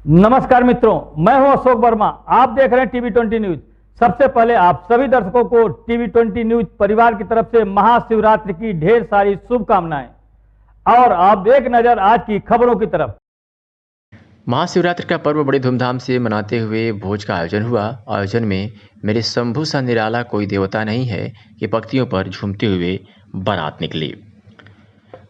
नमस्कार मित्रों, मैं हूं अशोक वर्मा। आप देख रहे हैं टीवी 20 न्यूज। सबसे पहले आप सभी दर्शकों को टीवी 20 न्यूज परिवार की तरफ से महाशिवरात्रि की ढेर सारी शुभकामनाएं। और आप एक नजर आज की खबरों की तरफ। महाशिवरात्रि का पर्व बड़ी धूमधाम से मनाते हुए भोज का आयोजन हुआ। आयोजन में मेरे शंभू सा निराला कोई देवता नहीं है कि पंक्तियों पर झूमते हुए बारात निकली।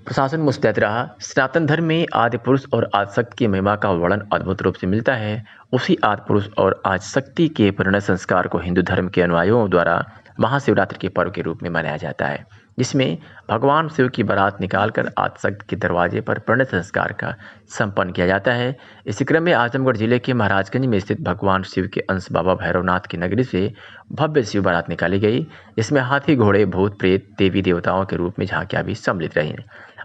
प्रशासन मुस्तैद रहा। सनातन धर्म में आदि पुरुष और आदिशक्ति की महिमा का वर्णन अद्भुत रूप से मिलता है। उसी आदि पुरुष और आदिशक्ति के परिणय संस्कार को हिंदू धर्म के अनुयायियों द्वारा महाशिवरात्रि के पर्व के रूप में मनाया जाता है, जिसमें भगवान शिव की बारात निकालकर आदिशक्ति के दरवाजे पर परिणय संस्कार का संपन्न किया जाता है। इसी क्रम में आजमगढ़ जिले के महाराजगंज में स्थित भगवान शिव के अंश बाबा भैरवनाथ की नगरी से भव्य शिव बारात निकाली गई, जिसमें हाथी, घोड़े, भूत प्रेत, देवी देवताओं के रूप में झांकियां भी सम्मिलित रहीं।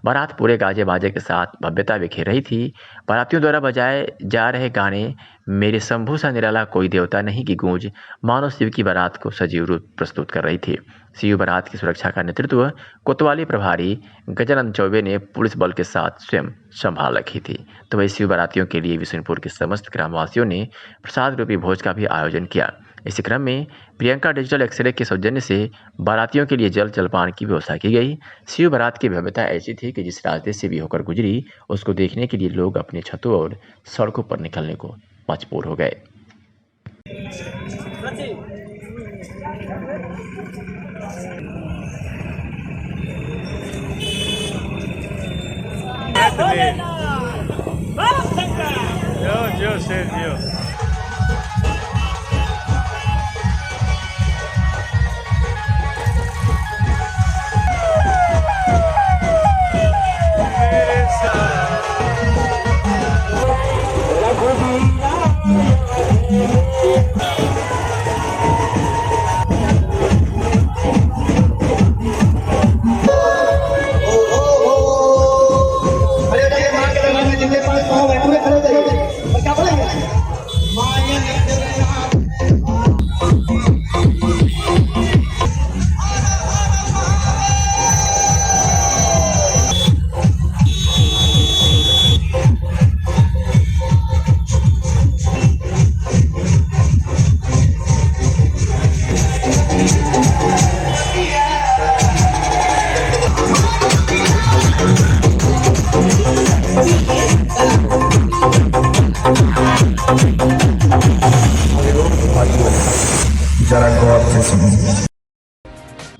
बारात पूरे गाजे बाजे के साथ भव्यता बिखेर रही थी। बारातियों द्वारा बजाए जा रहे गाने मेरे शंभू सा निराला कोई देवता नहीं की गूंज मानव शिव की बारात को सजीव रूप प्रस्तुत कर रही थी। शिव बारात की सुरक्षा का नेतृत्व कोतवाली प्रभारी गजानंद चौबे ने पुलिस बल के साथ स्वयं संभाल रखी थी। तो वही शिव बारातियों के लिए विशुनपुर के समस्त ग्रामवासियों ने प्रसाद रूपी भोज का भी आयोजन किया। इसी क्रम में प्रियंका डिजिटल एक्सरे के सौजन्य से बारातियों के लिए जल जलपान की व्यवस्था की गई। शिव बारात की भव्यता ऐसी थी कि जिस रास्ते से भी होकर गुजरी, उसको देखने के लिए लोग अपने छतों और सड़कों पर निकलने को मजबूर हो गए। जियो शेर जियो।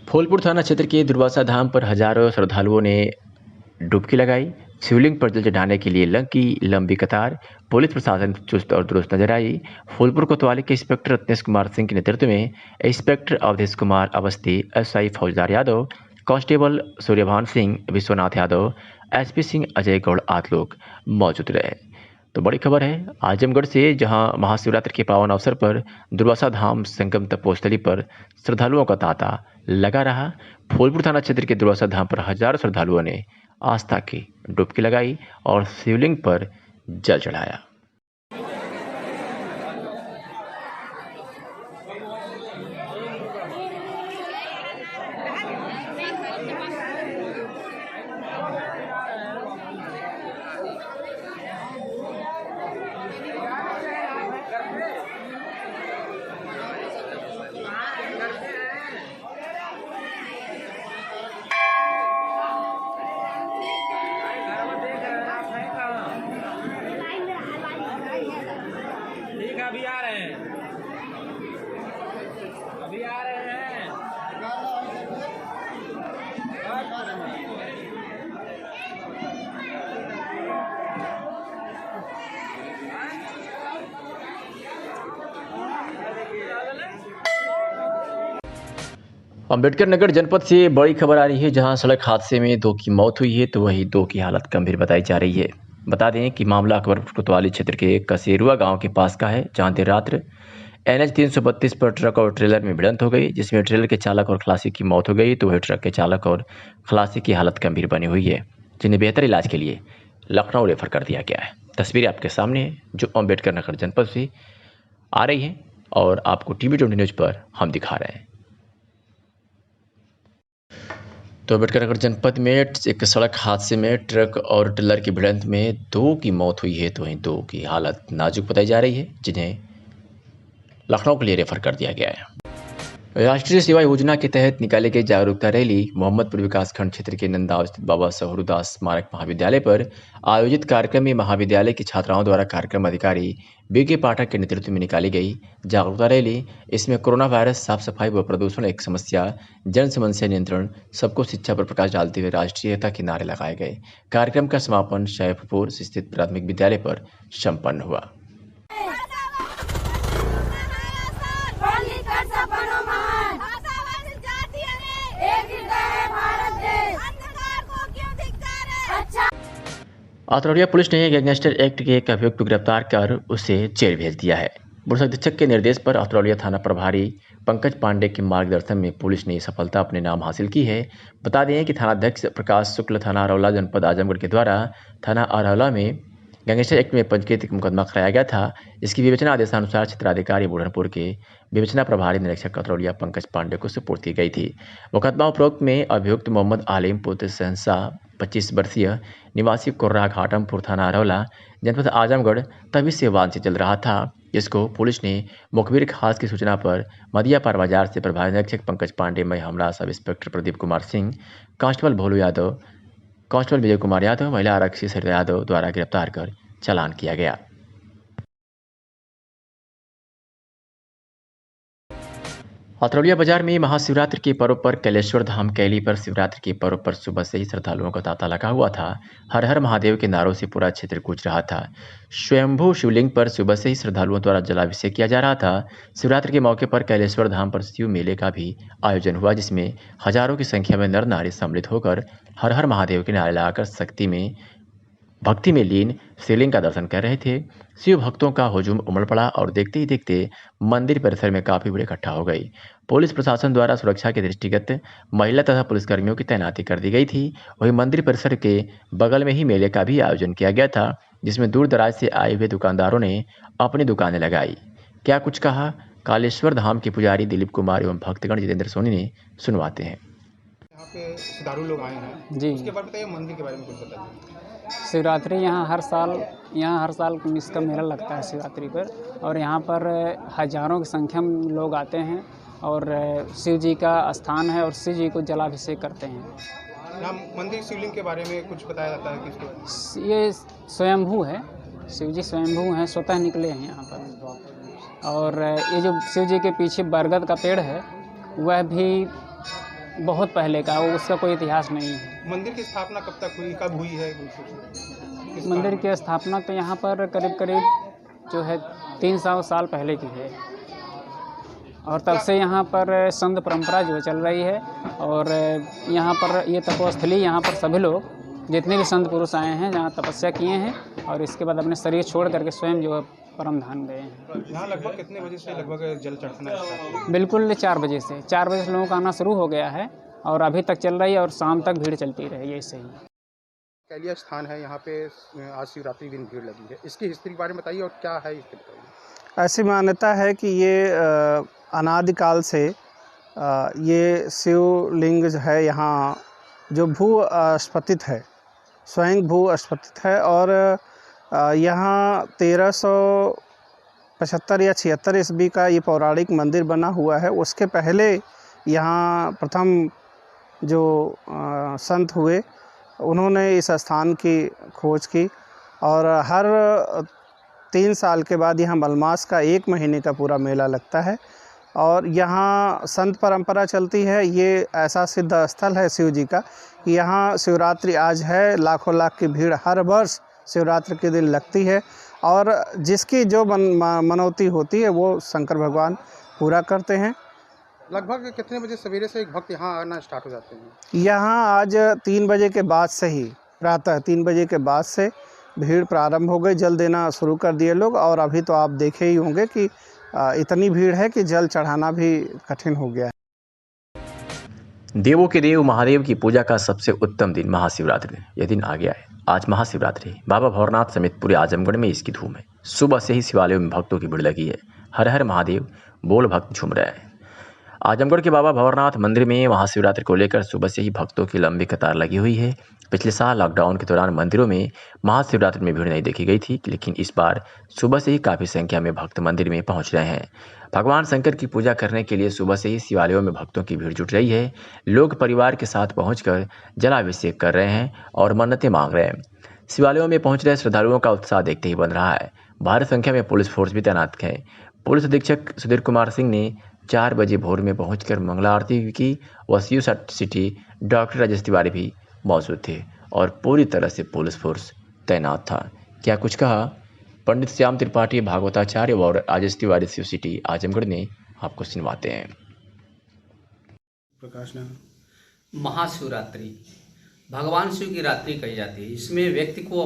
फूलपुर थाना क्षेत्र के दुर्वासा धाम पर हजारों श्रद्धालुओं ने डुबकी लगाई। शिवलिंग पर जल चढ़ाने के लिए की लंबी कतार। पुलिस प्रशासन चुस्त और दुरुस्त नजर आई। फूलपुर कोतवाली के इंस्पेक्टर रत्नेश कुमार सिंह के नेतृत्व में इंस्पेक्टर अवधेश कुमार अवस्थी, एसआई फौजदार यादव, कांस्टेबल सूर्यभान सिंह, विश्वनाथ यादव, एसपी सिंह, अजय गौड़ आदि लोग मौजूद रहे। तो बड़ी खबर है आजमगढ़ से, जहां महाशिवरात्रि के पावन अवसर पर दुर्वासा धाम संगम तपोस्थली पर श्रद्धालुओं का तांता लगा रहा। फूलपुर थाना क्षेत्र के दुर्वासा धाम पर हजारों श्रद्धालुओं ने आस्था की डुबकी लगाई और शिवलिंग पर जल चढ़ाया। अभी आ रहे हैं, अभी आ रहे हैं। अंबेडकर नगर जनपद से बड़ी खबर आ रही है, जहां सड़क हादसे में 2 की मौत हुई है, तो वही 2 की हालत गंभीर बताई जा रही है। बता दें कि मामला अकबरपुर कोतवाली क्षेत्र के कसेरुआ गांव के पास का है, जहां देर रात NH 332 पर ट्रक और ट्रेलर में भिड़ंत हो गई, जिसमें ट्रेलर के चालक और खलासी की मौत हो गई, तो वही ट्रक के चालक और खलासी की हालत गंभीर बनी हुई है, जिन्हें बेहतर इलाज के लिए लखनऊ रेफर कर दिया गया है। तस्वीरें आपके सामने है, जो अंबेडकर नगर जनपद से आ रही है और आपको टीवी 20 न्यूज पर हम दिखा रहे हैं। तो अम्बेडकरनगर जनपद में एक सड़क हादसे में ट्रक और टिल्लर की भिड़ंत में 2 की मौत हुई है, तो वहीं 2 की हालत नाजुक बताई जा रही है, जिन्हें लखनऊ के लिए रेफर कर दिया गया है। राष्ट्रीय सेवा योजना के तहत निकाली गई जागरूकता रैली मोहम्मदपुर विकासखंड क्षेत्र के नंदाव स्थित बाबा सहरुदास स्मारक महाविद्यालय पर आयोजित कार्यक्रम में महाविद्यालय की छात्राओं द्वारा कार्यक्रम अधिकारी बीके पाठक के नेतृत्व में निकाली गई जागरूकता रैली। इसमें कोरोना वायरस, साफ सफाई व प्रदूषण एक समस्या, जन समस्या नियंत्रण, सबको शिक्षा पर प्रकाश डालते हुए राष्ट्रीयता के नारे लगाए गए। कार्यक्रम का समापन सैफपुर स्थित प्राथमिक विद्यालय पर संपन्न हुआ। अतरौलिया पुलिस ने गैंगस्टर एक्ट के एक अभियुक्त को गिरफ्तार कर उसे जेल भेज दिया है। पुलिस अधीक्षक के निर्देश पर अतरौलिया थाना प्रभारी पंकज पांडे के मार्गदर्शन में पुलिस ने सफलता अपने नाम हासिल की है। बता दें कि थानाध्यक्ष प्रकाश शुक्ल थाना अरौला जनपद आजमगढ़ के द्वारा थाना अरौला में गैंगस्टर एक्ट में पंजीकृत मुकदमा कराया गया था। इसकी विवेचना आदेशानुसार क्षेत्राधिकारी बुढ़नपुर के विवेचना प्रभारी निरीक्षक अतरौलिया पंकज पांडे को सुपुर्द की गई थी। मुकदमा उपरोक्त में अभियुक्त मोहम्मद आलिम पुत्र शहंशाह 25 वर्षीय निवासी कुर्रा घाटमपुर थाना अरौला जनपद आजमगढ़ तभी से वाहन से चल रहा था, जिसको पुलिस ने मुखबिर खास की सूचना पर मदियापार बाजार से प्रभारी निरीक्षक पंकज पांडे में हमला sub inspector Pradeep Kumar Singh, constable भोलू यादव, कांस्टेबल विजय कुमार यादव, महिला आरक्षी सरिता यादव द्वारा गिरफ्तार कर चालान किया गया। अतरौलिया बाजार में महाशिवरात्रि के पर्व पर कैलेश्वर धाम कैली पर शिवरात्रि के पर्व पर सुबह से ही श्रद्धालुओं का तांता लगा हुआ था। हर हर महादेव के नारों से पूरा क्षेत्र गूंज रहा था। स्वयंभू शिवलिंग पर सुबह से ही श्रद्धालुओं द्वारा जलाभिषेक किया जा रहा था। शिवरात्रि के मौके पर कैलेश्वर धाम पर शिव मेले का भी आयोजन हुआ, जिसमें हजारों की संख्या में नर नारी सम्मिलित होकर हर हर महादेव के नारे लगाकर भक्ति में लीन शिवलिंग का दर्शन कर रहे थे। शिव भक्तों का हुजूम उमड़ पड़ा और देखते ही देखते मंदिर परिसर में काफी भीड़ इकट्ठा हो गई। पुलिस प्रशासन द्वारा सुरक्षा के दृष्टिगत महिला तथा पुलिसकर्मियों की तैनाती कर दी गई थी। वहीं मंदिर परिसर के बगल में ही मेले का भी आयोजन किया गया था, जिसमें दूर दराज से आए हुए दुकानदारों ने अपनी दुकानें लगाई। क्या कुछ कहा कालेश्वर धाम के पुजारी दिलीप कुमार एवं भक्तगण जितेंद्र सोनी ने, सुनवाते हैं। यहाँ पे श्रद्धालु लोग आए हैं जी। उसके बारे में बताइए, मंदिर के बारे में कुछ बताइए। शिवरात्रि यहाँ हर साल इसका मेला लगता है शिवरात्रि पर, और यहाँ पर हजारों की संख्या में लोग आते हैं और शिव जी का स्थान है और शिव जी को जलाभिषेक करते हैं। यहाँ मंदिर शिवलिंग के बारे में कुछ बताया जाता है कि ये स्वयंभू है, शिव जी स्वयंभू हैं, स्वतः निकले हैं यहाँ पर। और ये जो शिव जी के पीछे बरगद का पेड़ है वह भी बहुत पहले का, वो उसका कोई इतिहास नहीं है। मंदिर की स्थापना कब तक हुई, कब हुई है? मंदिर की स्थापना तो यहाँ पर करीब जो है 300 साल पहले की है, और तब से यहाँ पर संत परंपरा जो चल रही है। और यहाँ पर ये तपोस्थली, यहाँ पर सभी लोग जितने भी संत पुरुष आए हैं यहाँ तपस्या किए हैं और इसके बाद अपने शरीर छोड़ करके स्वयं जो परम धाम गए हैं। यहाँ लगभग कितने बजे से लगभग जल चढ़ना है? बिल्कुल 4 बजे से 4 बजे से लोगों का आना शुरू हो गया है और अभी तक चल रही है और शाम तक भीड़ चलती रहेगी ऐसे ही। कैलिया स्थान है, यहाँ पे आज शिवरात्रि दिन भीड़ लगी है, इसकी हिस्ट्री के बारे में बताइए और क्या है इसके बताइए। ऐसी मान्यता है कि ये अनादिकाल से ये शिवलिंग जो है यहाँ जो भू स्फटित है, स्वयं भू स्फटित है, और यहाँ 1375 या 76 ईस्वी का ये पौराणिक मंदिर बना हुआ है। उसके पहले यहाँ प्रथम जो संत हुए उन्होंने इस स्थान की खोज की और हर 3 साल के बाद यहाँ मलमास का 1 महीने का पूरा मेला लगता है और यहाँ संत परंपरा चलती है। ये ऐसा सिद्ध स्थल है शिव जी का कि यहाँ शिवरात्रि आज है, लाखों लाख की भीड़ हर वर्ष शिवरात्रि के दिन लगती है और जिसकी जो मनौती होती है वो शंकर भगवान पूरा करते हैं। लगभग कितने बजे सवेरे से एक भक्त यहाँ आना स्टार्ट हो जाते हैं? यहाँ आज 3 बजे के बाद से ही, प्रातः 3 बजे के बाद से भीड़ प्रारंभ हो गई, जल देना शुरू कर दिए लोग। और अभी तो आप देखे ही होंगे कि इतनी भीड़ है कि जल चढ़ाना भी कठिन हो गया है। देवों के देव महादेव की पूजा का सबसे उत्तम दिन महाशिवरात्रि, यह दिन आ गया है। आज महाशिवरात्रि, बाबा भौरनाथ समेत पूरे आजमगढ़ में इसकी धूम है। सुबह से ही शिवालयों में भक्तों की भीड़ लगी है। हर हर महादेव बोल भक्त झूम रहे हैं। आजमगढ़ के बाबा भंवरनाथ मंदिर में महाशिवरात्रि को लेकर सुबह से ही भक्तों की लंबी कतार लगी हुई है। पिछले साल लॉकडाउन के दौरान मंदिरों में महाशिवरात्रि में भीड़ नहीं देखी गई थी, लेकिन इस बार सुबह से ही काफ़ी संख्या में भक्त मंदिर में पहुंच रहे हैं। भगवान शंकर की पूजा करने के लिए सुबह से ही शिवालयों में भक्तों की भीड़ जुट रही है। लोग परिवार के साथ पहुंचकर जलाभिषेक कर रहे हैं और मन्नतें मांग रहे हैं। शिवालयों में पहुंच रहे श्रद्धालुओं का उत्साह देखते ही बन रहा है। भारी संख्या में पुलिस फोर्स भी तैनात है। पुलिस अधीक्षक सुधीर कुमार सिंह ने 4 बजे भोर में पहुंचकर मंगला आरती की। वसीयू सिटी डॉक्टर राजेश तिवारी भी मौजूद थे और पूरी तरह से पुलिस फोर्स तैनात था। क्या कुछ कहा पंडित श्याम त्रिपाठी भागवताचार्य और राजेश तिवारी शिव सिटी आजमगढ़ ने, आपको सुनवाते हैं। प्रकाश ने महाशिवरात्रि भगवान शिव की रात्रि कही जाती है। इसमें व्यक्ति को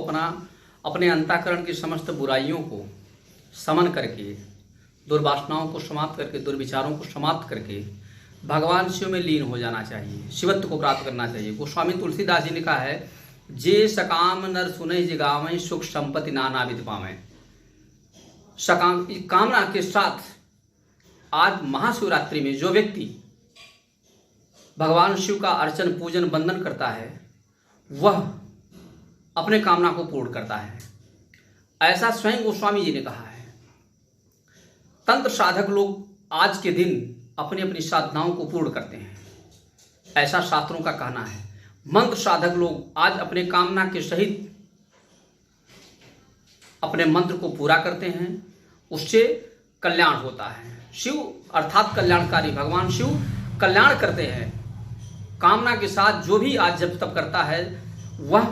अपने अंतःकरण की समस्त बुराइयों को समन करके, दुर्वासनाओं को समाप्त करके, दुर्विचारों को समाप्त करके भगवान शिव में लीन हो जाना चाहिए, शिवत्व को प्राप्त करना चाहिए। गोस्वामी तुलसीदास जी ने कहा है, जे सकाम नर सुनहि जिगावै सुख संपत्ति नाना विधि पावै। सकाम कामना के साथ आज महाशिवरात्रि में जो व्यक्ति भगवान शिव का अर्चन पूजन वंदन करता है वह अपने कामना को पूर्ण करता है। ऐसा स्वयं गोस्वामी जी ने कहा है। तंत्र साधक लोग आज के दिन अपनी अपनी साधनाओं को पूर्ण करते हैं, ऐसा शास्त्रों का कहना है। मंत्र साधक लोग आज अपने कामना के सहित अपने मंत्र को पूरा करते हैं, उससे कल्याण होता है। शिव अर्थात कल्याणकारी भगवान शिव कल्याण करते हैं। कामना के साथ जो भी आज जब तब करता है वह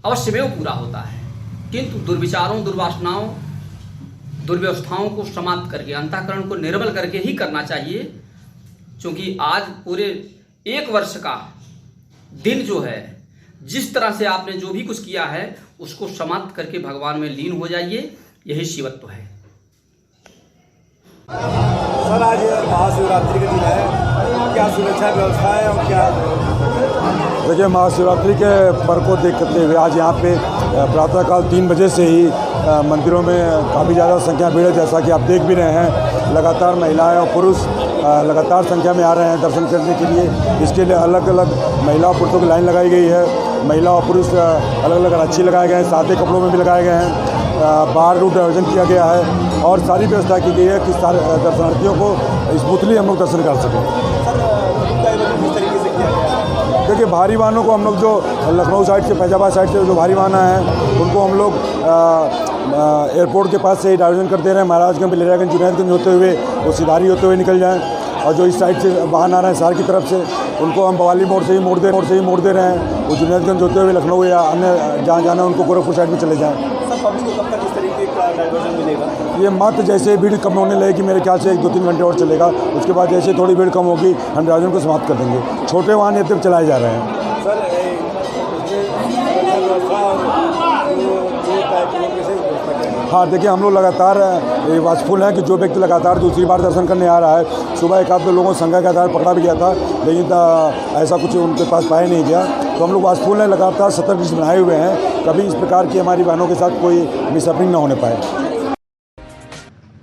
अवश्यमेव पूरा होता है, किंतु दुर्विचारों, दुर्वासनाओं, दुर्व्यवस्थाओं को समाप्त करके, अंतःकरण को निर्मल करके ही करना चाहिए। क्योंकि आज पूरे 1 वर्ष का दिन जो है, जिस तरह से आपने जो भी कुछ किया है उसको समाप्त करके भगवान में लीन हो जाइए, यही शिवत्व है। सर, आज महाशिवरात्रि का दिन है, क्या सुरक्षा व्यवस्था है और क्या? देखिए, महाशिवरात्रि के पर्व को देखते हुए आज यहाँ पे प्रातःकाल 3 बजे से ही मंदिरों में काफ़ी ज़्यादा संख्या भीड़ है। जैसा कि आप देख भी रहे हैं, लगातार महिलाएं और पुरुष लगातार संख्या में आ रहे हैं दर्शन करने के लिए। इसके लिए अलग अलग महिला और पुरुषों की लाइन लगाई गई है। महिला और पुरुष अलग अलग राक्षी लगाए गए हैं, सादे कपड़ों में भी लगाए गए हैं। बाहर रूट आयोजन किया गया है और सारी व्यवस्था की गई है कि सारे दर्शनार्थियों को स्मूथली हम लोग दर्शन कर सकें। देखिए, भारी वाहनों को हम लोग जो लखनऊ साइड से, फैजाबाद साइड से जो भारी वाहन हैं उनको हम लोग एयरपोर्ट के पास से डाइवर्जन कर दे रहे हैं। महाराजगंज, लेरागंज, जुनैदगंज होते हुए वो सिधारी होते हुए निकल जाएं। और जो इस साइड से वाहन आ रहे हैं शहर की तरफ से, उनको हम बवाली मोड़ से ही मोड़ दे रहे हैं। वो जुनैदगंज होते हुए लखनऊ या अन्य जहाँ जाना है उनको गोरखपुर साइड में चले जाएँ। पब्लिक को कब तक इस तरीके का डाइवर्जन मिलेगा? ये मत जैसे भीड़ कम होने लगेगी, मेरे ख्याल से 1-2-3 घंटे और चलेगा। उसके बाद जैसे थोड़ी भीड़ कम होगी हम डाइवर्जन को समाप्त कर देंगे। छोटे वाहन ये तक चलाए जा रहे हैं। सर, हाँ, देखिए, हम लोग लगातार वाचफुल हैं कि जो व्यक्ति लगातार दूसरी बार दर्शन करने आ रहा है, सुबह 1-2 लोगों को संख्या के आधार पकड़ा भी गया था, लेकिन ऐसा कुछ उनके पास पाया नहीं गया। तो हम लोग वाचफुल हैं, लगातार सतर्क लिस्ट बनाए हुए हैं, कभी इस प्रकार की हमारी वाहनों के साथ कोई मिसहैपनिंग ना होने पाए।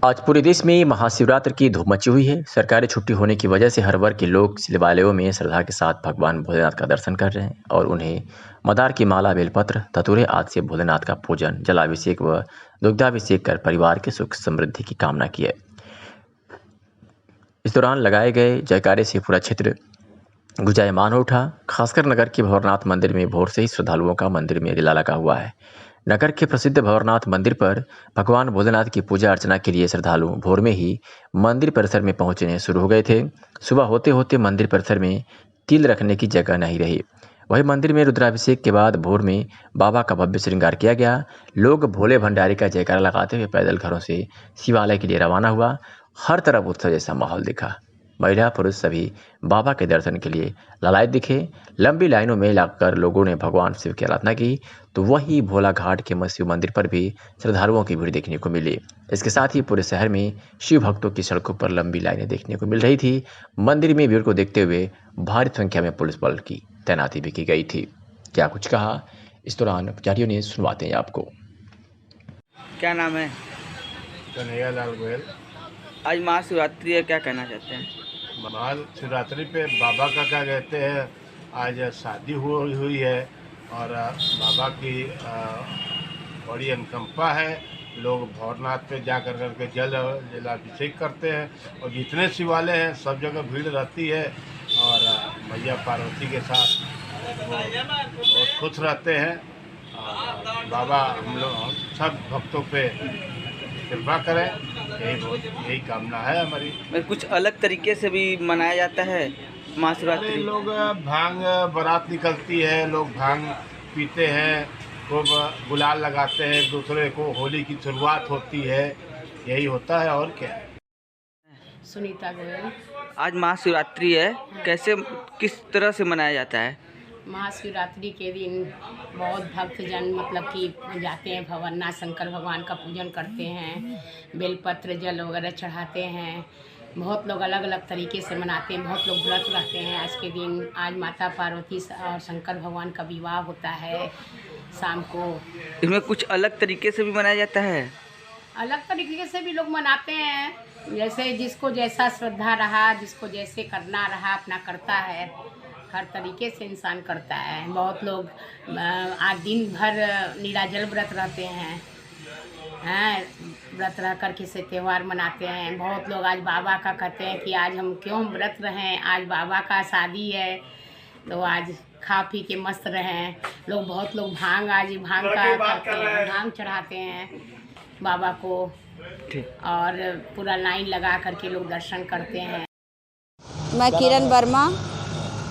आज पूरे देश में महाशिवरात्रि की धूम मची हुई है। सरकारी छुट्टी होने की वजह से हर वर्ग के लोग शिवालयों में श्रद्धा के साथ भगवान भोलेनाथ का दर्शन कर रहे हैं और उन्हें मदार की माला, बेलपत्र, धतूरे आदि से भोलेनाथ का पूजन, जलाभिषेक व दुग्धाभिषेक कर परिवार के सुख समृद्धि की कामना की है। इस दौरान लगाए गए जयकारे से पूरा क्षेत्र गुंजायमान हो उठा। खासकर नगर के भंवरनाथ मंदिर में भोर से ही श्रद्धालुओं का मंदिर में रेला लगा हुआ है। नगर के प्रसिद्ध भंवरनाथ मंदिर पर भगवान भोलेनाथ की पूजा अर्चना के लिए श्रद्धालु भोर में ही मंदिर परिसर में पहुंचने शुरू हो गए थे। सुबह होते होते मंदिर परिसर में तिल रखने की जगह नहीं रही। वहीं मंदिर में रुद्राभिषेक के बाद भोर में बाबा का भव्य श्रृंगार किया गया। लोग भोले भंडारी का जयकारा लगाते हुए पैदल घरों से शिवालय के लिए रवाना हुआ। हर तरफ उत्सव जैसा माहौल दिखा। महिला पुरुष सभी बाबा के दर्शन के लिए लालायित दिखे। लंबी लाइनों में लगकर लोगों ने भगवान शिव की आराधना की, तो वही भोला घाट के शिव मंदिर पर भी श्रद्धालुओं की भीड़ देखने को मिली। इसके साथ ही पूरे शहर में शिव भक्तों की सड़कों पर लंबी लाइनें देखने को मिल रही थी। मंदिर में भीड़ को देखते हुए भारी संख्या में पुलिस बल की तैनाती भी की गई थी। क्या कुछ कहा इस दौरान पुजारियों ने, सुनवाते हैं आपको। क्या नाम है? कन्हैया लाल गोयल। आज महाशिवरात्रि है, क्या कहना चाहते हैं? महाशिवरात्रि पे बाबा का क्या कहते हैं, आज शादी हुई है और बाबा की बड़ी अनुकंपा है। लोग भवरनाथ पे जा कर के जलाभिषेक करते हैं और जितने शिवालय हैं सब जगह भीड़ रहती है और मैया पार्वती के साथ वो बहुत खुश रहते हैं। बाबा हम लोग सब भक्तों पे कृपा करें, यही कामना है हमारी। कुछ अलग तरीके से भी मनाया जाता है महाशिवरात्रि। लोग भांग बारात निकलती है, लोग भांग पीते हैं, खूब गुलाल लगाते हैं एक दूसरे को, होली की शुरुआत होती है, यही होता है और क्या है। सुनीता गोयल। आज महाशिवरात्रि है, कैसे किस तरह से मनाया जाता है? महाशिवरात्रि के दिन बहुत भक्तजन मतलब कि जाते हैं भवरनाथ, शंकर भगवान का पूजन करते हैं, बेलपत्र जल वगैरह चढ़ाते हैं। बहुत लोग अलग अलग तरीके से मनाते हैं, बहुत लोग व्रत रहते हैं आज के दिन। आज माता पार्वती और शंकर भगवान का विवाह होता है शाम को। इसमें कुछ अलग तरीके से भी मनाया जाता है? अलग तरीके से भी लोग मनाते हैं, जैसे जिसको जैसा श्रद्धा रहा, जिसको जैसे करना रहा अपना करता है। हर तरीके से इंसान करता है। बहुत लोग आज दिन भर निराजल व्रत रहते हैं, व्रत रह कर के से त्यौहार मनाते हैं। बहुत लोग आज बाबा का कहते हैं कि आज हम क्यों व्रत रहें, आज बाबा का शादी है तो आज खा पी के मस्त रहें। लोग बहुत लोग भांग का करते हैं, भांग चढ़ाते हैं बाबा को और पूरा लाइन लगा करके लोग दर्शन करते हैं। मैं किरण वर्मा,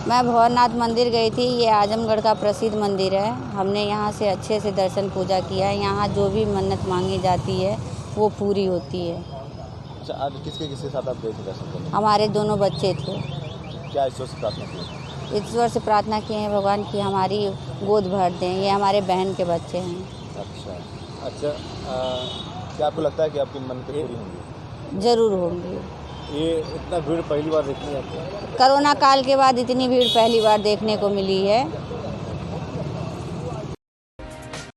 मैं भवरनाथ मंदिर गई थी। ये आजमगढ़ का प्रसिद्ध मंदिर है। हमने यहाँ से अच्छे से दर्शन पूजा किया है। यहाँ जो भी मन्नत मांगी जाती है वो पूरी होती है। अच्छा, आज किसके साथ आप गए थे दर्शन करने? हमारे दोनों बच्चे थे। क्या ईश्वर से प्रार्थना की? ईश्वर से प्रार्थना की है भगवान की हमारी गोद भर दें। ये हमारे बहन के बच्चे हैं। अच्छा, क्या आपको लगता है कि आपकी मन्नतें पूरी होंगी? ज़रूर होंगी। ये इतना भीड़ पहली बार देखनी है आपको? कोरोना काल के बाद इतनी भीड़ पहली बार देखने को मिली है।